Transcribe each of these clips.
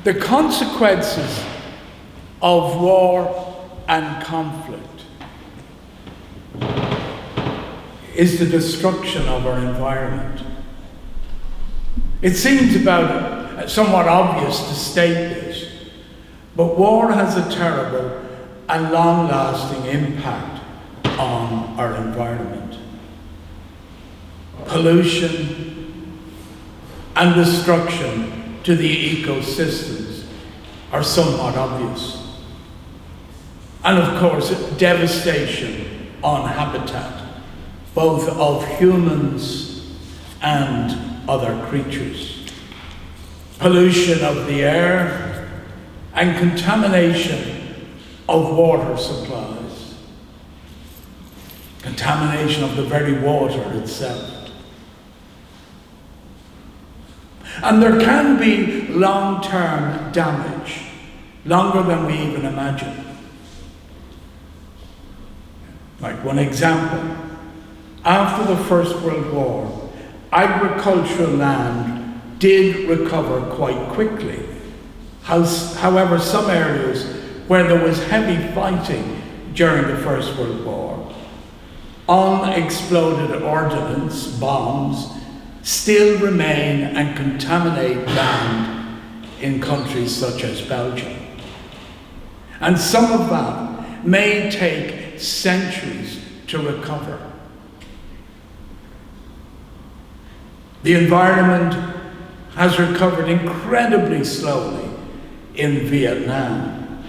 The consequences of war and conflict is the destruction of our environment. It seems somewhat obvious to state this, but war has a terrible and long-lasting impact on our environment. Pollution and destruction to the ecosystems are somewhat obvious. And of course, devastation on habitat, both of humans and other creatures. Pollution of the air and contamination of water supplies. Contamination of the very water itself. And there can be long-term damage, longer than we even imagine. Like one example, after the First World War, agricultural land did recover quite quickly. However, some areas where there was heavy fighting during the First World War, unexploded ordnance bombs still remain and contaminate land in countries such as Belgium. And some of that may take centuries to recover. The environment has recovered incredibly slowly in Vietnam,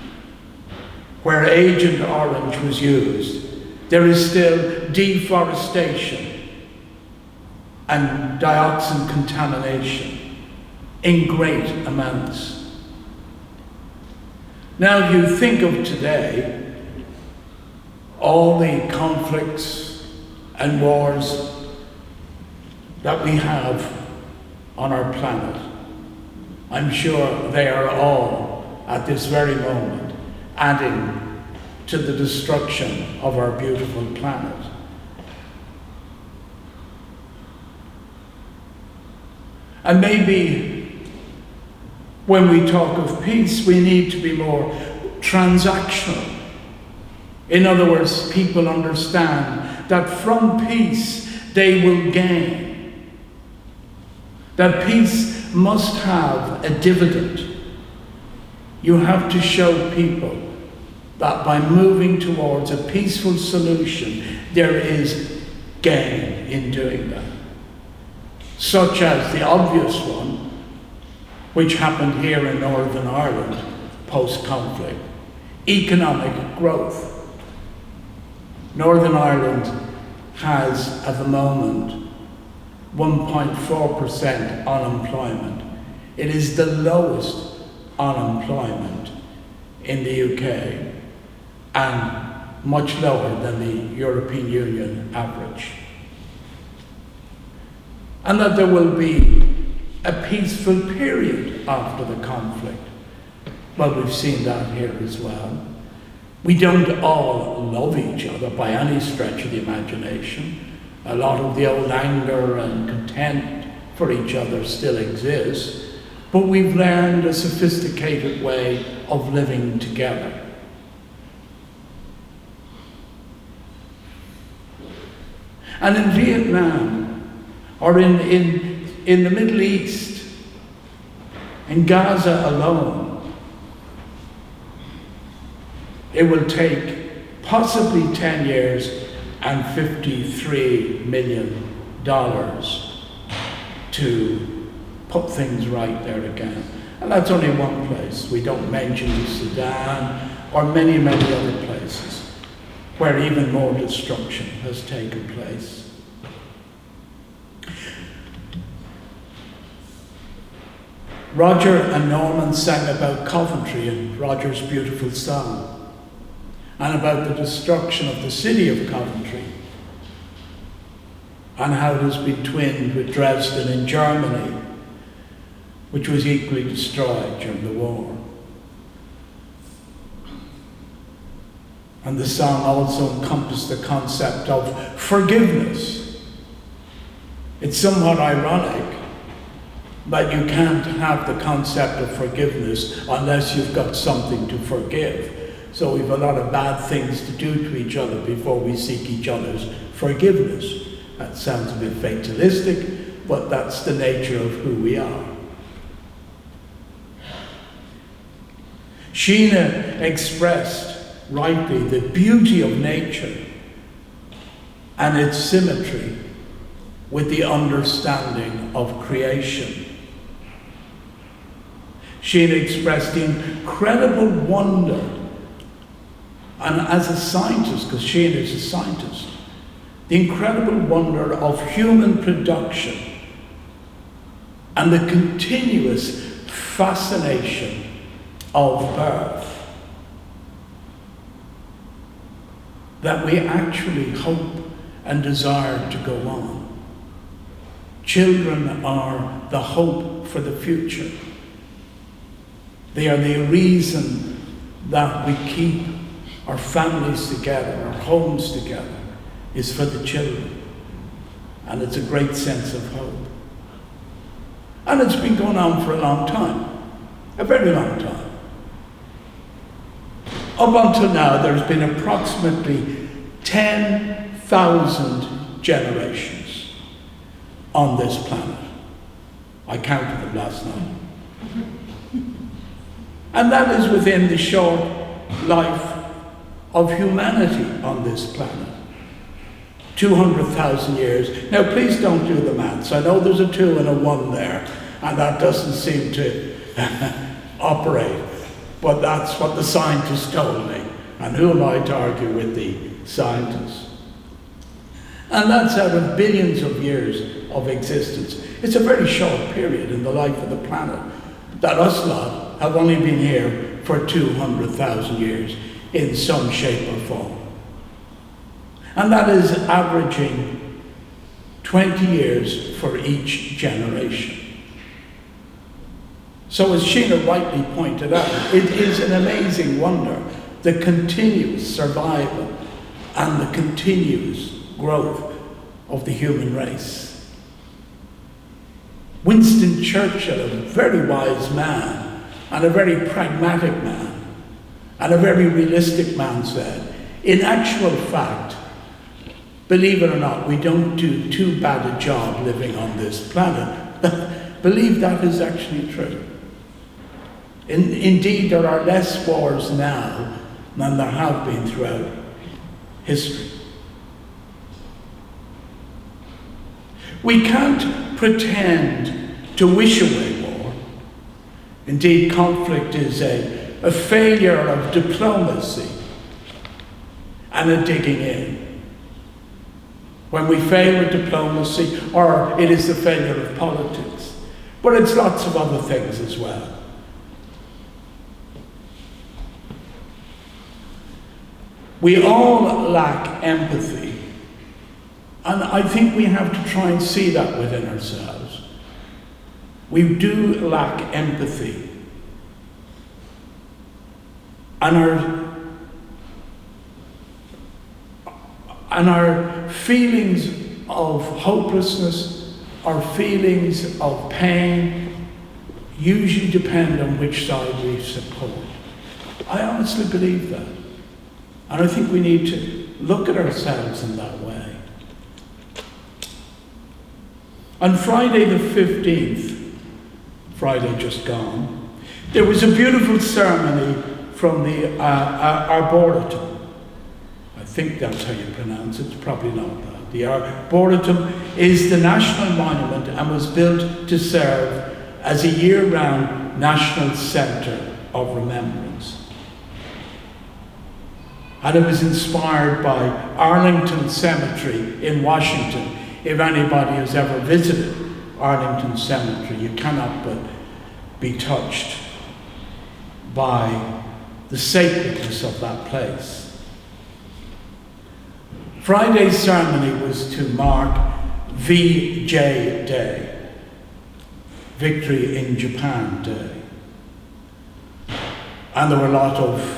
where Agent Orange was used. There is still deforestation and dioxin contamination in great amounts. Now, if you think of today, all the conflicts and wars that we have on our planet, I'm sure they are all, at this very moment, adding to the destruction of our beautiful planet. And maybe when we talk of peace, we need to be more transactional. In other words, people understand that from peace they will gain. That peace must have a dividend. You have to show people that by moving towards a peaceful solution, there is gain in doing that. Such as the obvious one, which happened here in Northern Ireland post-conflict, economic growth. Northern Ireland has, at the moment, 1.4% unemployment. It is the lowest unemployment in the UK and much lower than the European Union average. And that there will be a peaceful period after the conflict. Well, we've seen that here as well. We don't all love each other by any stretch of the imagination. A lot of the old anger and contempt for each other still exists, but we've learned a sophisticated way of living together. And in Vietnam, or in the Middle East, in Gaza alone, it will take possibly 10 years and $53 million to put things right there again. And that's only one place. We don't mention Sudan or many, many other places where even more destruction has taken place. Roger and Norman sang about Coventry in Roger's beautiful song, and about the destruction of the city of Coventry, and how it has been twinned with Dresden in Germany, which was equally destroyed during the war. And the song also encompassed the concept of forgiveness. It's somewhat ironic But you can't have the concept of forgiveness unless you've got something to forgive. So we've a lot of bad things to do to each other before we seek each other's forgiveness. That sounds a bit fatalistic, but that's the nature of who we are. Sheena expressed rightly the beauty of nature and its symmetry with the understanding of creation. Sheena expressed the incredible wonder, and as a scientist, because Sheena is a scientist, the incredible wonder of human production and the continuous fascination of birth, that we actually hope and desire to go on. Children are the hope for the future. They are the reason that we keep our families together, our homes together, is for the children. And it's a great sense of hope. And it's been going on for a long time, a very long time. Up until now, there's been approximately 10,000 generations on this planet. I counted them last night. And that is within the short life of humanity on this planet. 200,000 years. Now, please don't do the maths. I know there's a 2 and a 1 there, and that doesn't seem to operate. But that's what the scientists told me. And who am I to argue with the scientists? And that's out of billions of years of existence. It's a very short period in the life of the planet that us lot have only been here for 200,000 years in some shape or form. And that is averaging 20 years for each generation. So as Sheena rightly pointed out, it is an amazing wonder, the continuous survival and the continuous growth of the human race. Winston Churchill, a very wise man and a very pragmatic man and a very realistic man, said, in actual fact, believe it or not, we don't do too bad a job living on this planet. Believe that is actually true. Indeed, there are less wars now than there have been throughout history. We can't pretend to wish away war. Indeed, conflict is a failure of diplomacy and a digging in. When we fail with diplomacy, or it is the failure of politics. But it's lots of other things as well. We all lack empathy, and I think we have to try and see that within ourselves. We do lack empathy, and our feelings of hopelessness, our feelings of pain, usually depend on which side we support. I honestly believe that. And I think we need to look at ourselves in that way. On Friday the 15th, Friday just gone, there was a beautiful ceremony from the Arboretum. I think that's how you pronounce it, it's probably not that. The Arboretum is the national monument and was built to serve as a year-round national centre of remembrance. And it was inspired by Arlington Cemetery in Washington. If anybody has ever visited Arlington Cemetery, you cannot but be touched by the sacredness of that place. Friday's ceremony was to mark VJ Day, Victory in Japan Day. And there were a lot of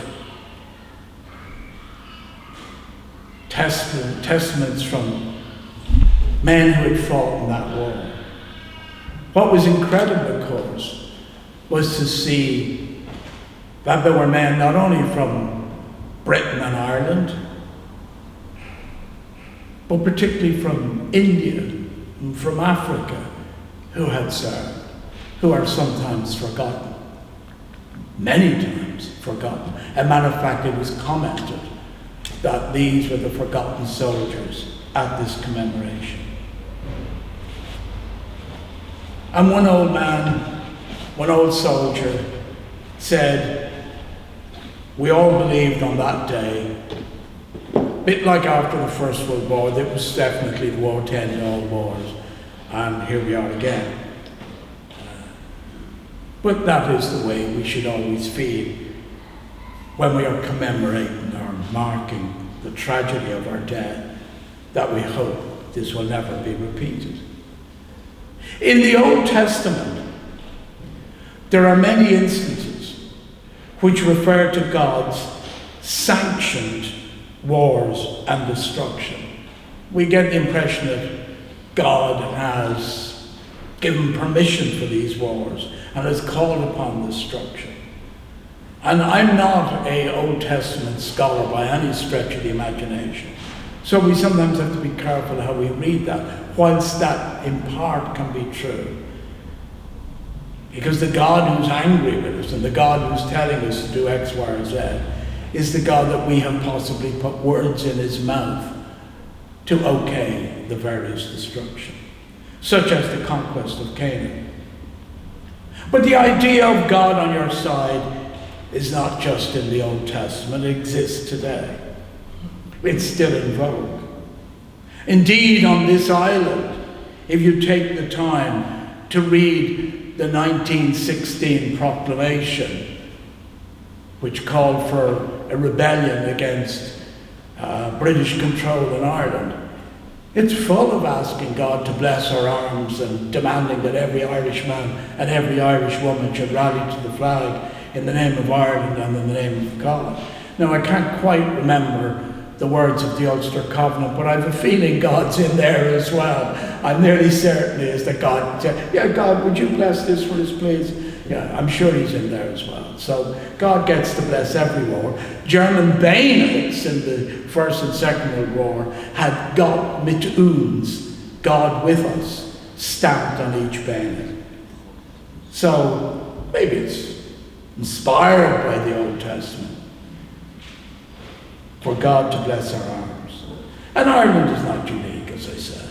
testaments from men who had fought in that war. What was incredible, of course, was to see that there were men not only from Britain and Ireland, but particularly from India and from Africa, who had served, who are sometimes forgotten, many times forgotten. As a matter of fact, it was commented that these were the forgotten soldiers at this commemoration. And one old man, one old soldier, said, we all believed on that day, a bit like after the First World War, that was definitely the war to end all wars, and here we are again. But that is the way we should always feel when we are commemorating or marking the tragedy of our dead, that we hope this will never be repeated. In the Old Testament, there are many instances which refer to God's sanctioned wars and destruction. We get the impression that God has given permission for these wars and has called upon destruction. And I'm not an Old Testament scholar by any stretch of the imagination. So we sometimes have to be careful how we read that, whilst that in part can be true. Because the God who's angry with us and the God who's telling us to do X, Y, or Z is the God that we have possibly put words in his mouth to okay the various destruction, such as the conquest of Canaan. But the idea of God on your side is not just in the Old Testament, it exists today. It's still in vogue. Indeed, on this island, if you take the time to read the 1916 proclamation, which called for a rebellion against British control in Ireland, it's full of asking God to bless our arms and demanding that every Irishman and every Irish woman should rally to the flag in the name of Ireland and in the name of God. Now, I can't quite remember the words of the Ulster Covenant, but I have a feeling God's in there as well. I'm nearly certain is that God said, yeah, God, would you bless this for us, please? Yeah, I'm sure he's in there as well. So God gets to bless every war. German bayonets in the First and Second World War had Gott mit uns, God with us, stamped on each bayonet. So maybe it's inspired by the Old Testament for God to bless our arms. And Ireland is not unique, as I said.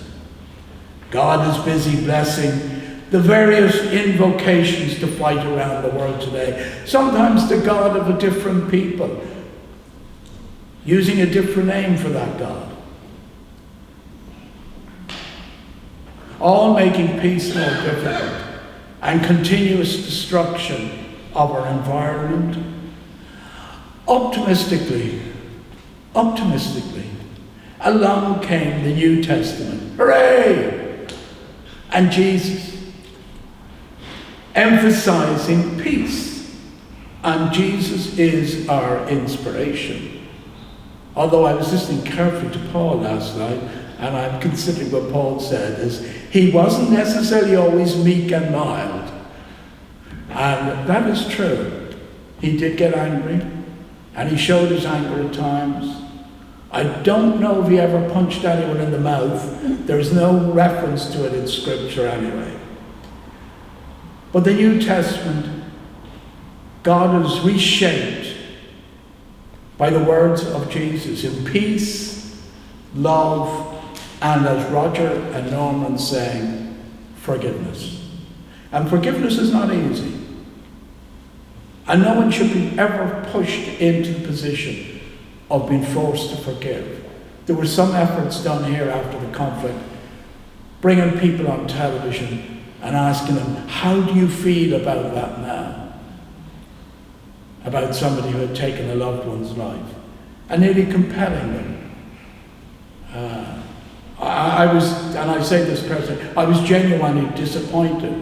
God is busy blessing the various invocations to fight around the world today. Sometimes the God of a different people, using a different name for that God. All making peace more difficult and continuous destruction of our environment. Optimistically, along came the New Testament. Hooray! And Jesus, emphasizing peace. And Jesus is our inspiration. Although I was listening carefully to Paul last night, and I'm considering what Paul said, is he wasn't necessarily always meek and mild. And that is true. He did get angry, and he showed his anger at times. I don't know if he ever punched anyone in the mouth. There's no reference to it in Scripture anyway. But the New Testament, God is reshaped by the words of Jesus in peace, love, and as Roger and Norman saying, forgiveness. And forgiveness is not easy. And no one should be ever pushed into the position of being forced to forgive. There were some efforts done here after the conflict, bringing people on television and asking them, how do you feel about that now? About somebody who had taken a loved one's life. And nearly compelling them. I was genuinely disappointed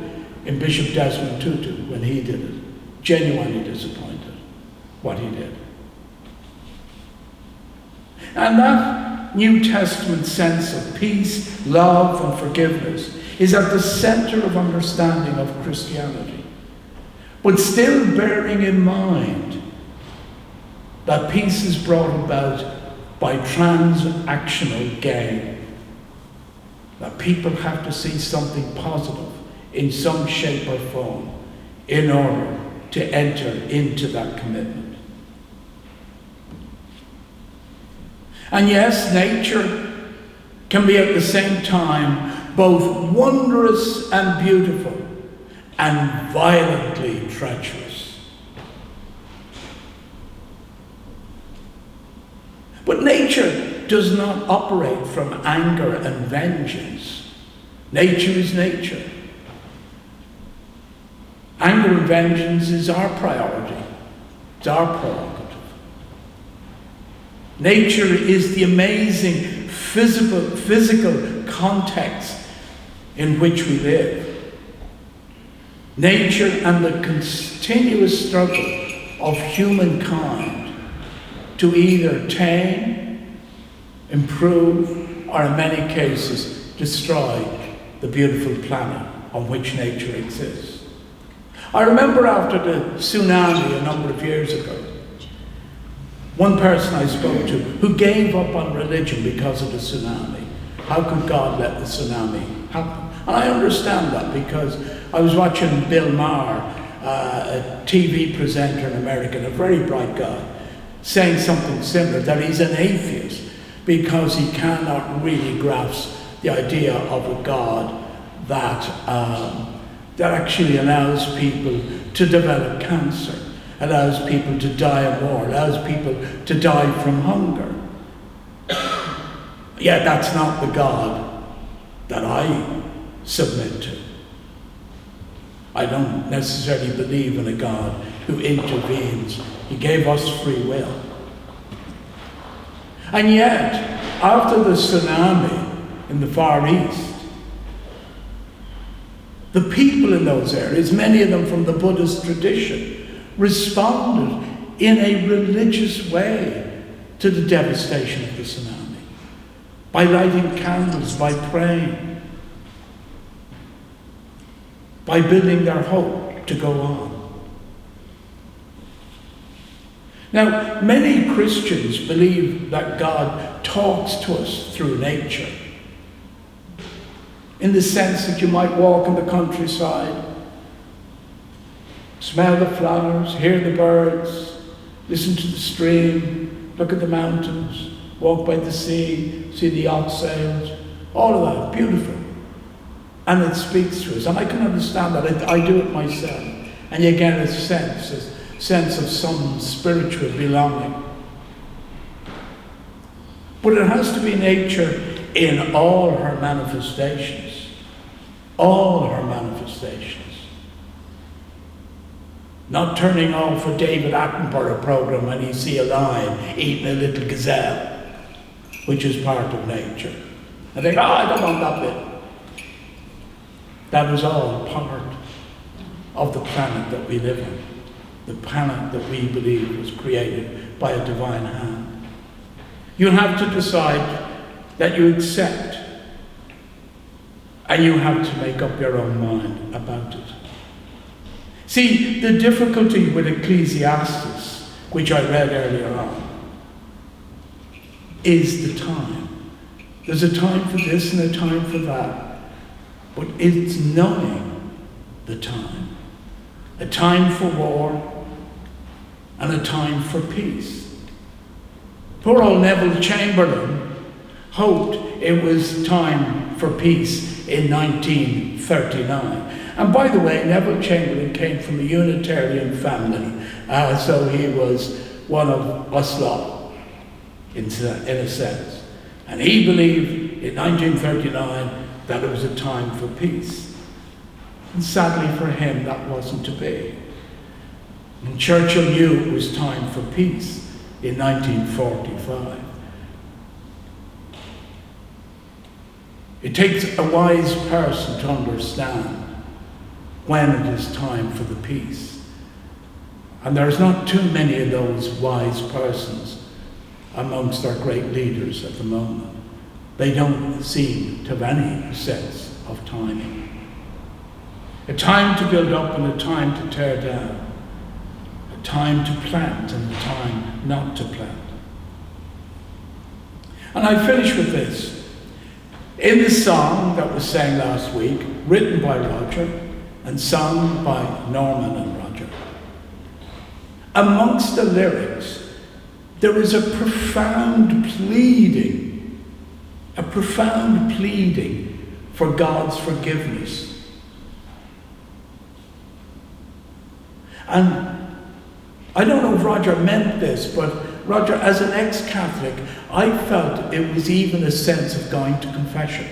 in Bishop Desmond Tutu when he did it. Genuinely disappointed what he did. And that New Testament sense of peace, love, and forgiveness is at the center of understanding of Christianity. But still bearing in mind that peace is brought about by transactional gain. That people have to see something positive in some shape or form in order to enter into that commitment. And yes, nature can be at the same time both wondrous and beautiful and violently treacherous. But nature does not operate from anger and vengeance. Nature is nature. Anger and vengeance is our priority. It's our prerogative. Nature is the amazing physical context in which we live. Nature and the continuous struggle of humankind to either tame, improve, or in many cases destroy the beautiful planet on which nature exists. I remember after the tsunami a number of years ago, one person I spoke to who gave up on religion because of the tsunami. How could God let the tsunami happen? And I understand that because I was watching Bill Maher, a TV presenter in America, a very bright guy, saying something similar, that he's an atheist because he cannot really grasp the idea of a God that actually allows people to develop cancer, allows people to die of war, allows people to die from hunger. Yet that's not the God that I submit to. I don't necessarily believe in a God who intervenes. He gave us free will. And yet, after the tsunami in the Far East, the people in those areas, many of them from the Buddhist tradition, responded in a religious way to the devastation of the tsunami, by lighting candles, by praying, by building their hope to go on. Now, many Christians believe that God talks to us through nature, in the sense that you might walk in the countryside, smell the flowers, hear the birds, listen to the stream, look at the mountains, walk by the sea, see the yacht sails, all of that, beautiful. And it speaks to us, and I can understand that. I do it myself. And you get a sense of some spiritual belonging. But it has to be nature in all her manifestations. All her manifestations. Not turning off a David Attenborough program when you see a lion eating a little gazelle, which is part of nature. And think, I don't want that bit. That is all part of the planet that we live in. The planet that we believe was created by a divine hand. You have to decide that you accept, and you have to make up your own mind about it. See, the difficulty with Ecclesiastes, which I read earlier on, is the time. There's a time for this and a time for that. But it's knowing the time. A time for war and a time for peace. Poor old Neville Chamberlain hoped it was time for peace in 1939. And by the way, Neville Chamberlain came from a Unitarian family, so he was one of us lot, in a sense. And he believed in 1939 that it was a time for peace. And sadly for him, that wasn't to be. And Churchill knew it was time for peace in 1945. It takes a wise person to understand when it is time for the peace. And there's not too many of those wise persons amongst our great leaders at the moment. They don't seem to have any sense of timing. A time to build up and a time to tear down. A time to plant and a time not to plant. And I finish with this. In the song that was sang last week, written by Roger and sung by Norman and Roger, amongst the lyrics, there is a profound pleading for God's forgiveness. And I don't know if Roger meant this, but Roger, as an ex-Catholic, I felt it was even a sense of going to confession.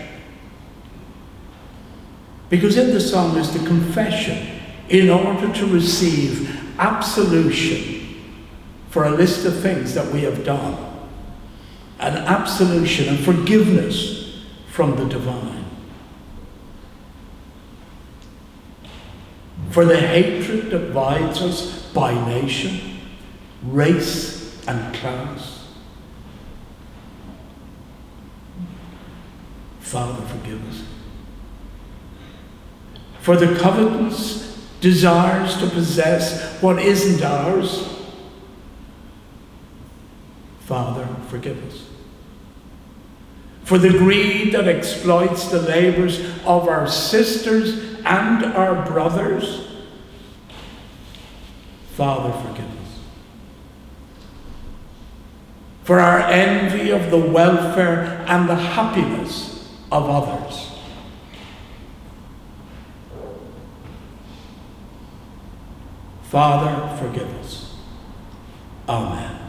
Because in the song is the confession in order to receive absolution for a list of things that we have done. An absolution and forgiveness from the divine. For the hatred that divides us by nation, race, and class. Father, forgive us. For the covetous desires to possess what isn't ours. Father, forgive us. For the greed that exploits the labors of our sisters and our brothers. Father, forgive us. For our envy of the welfare and the happiness of others. Father, forgive us. Amen.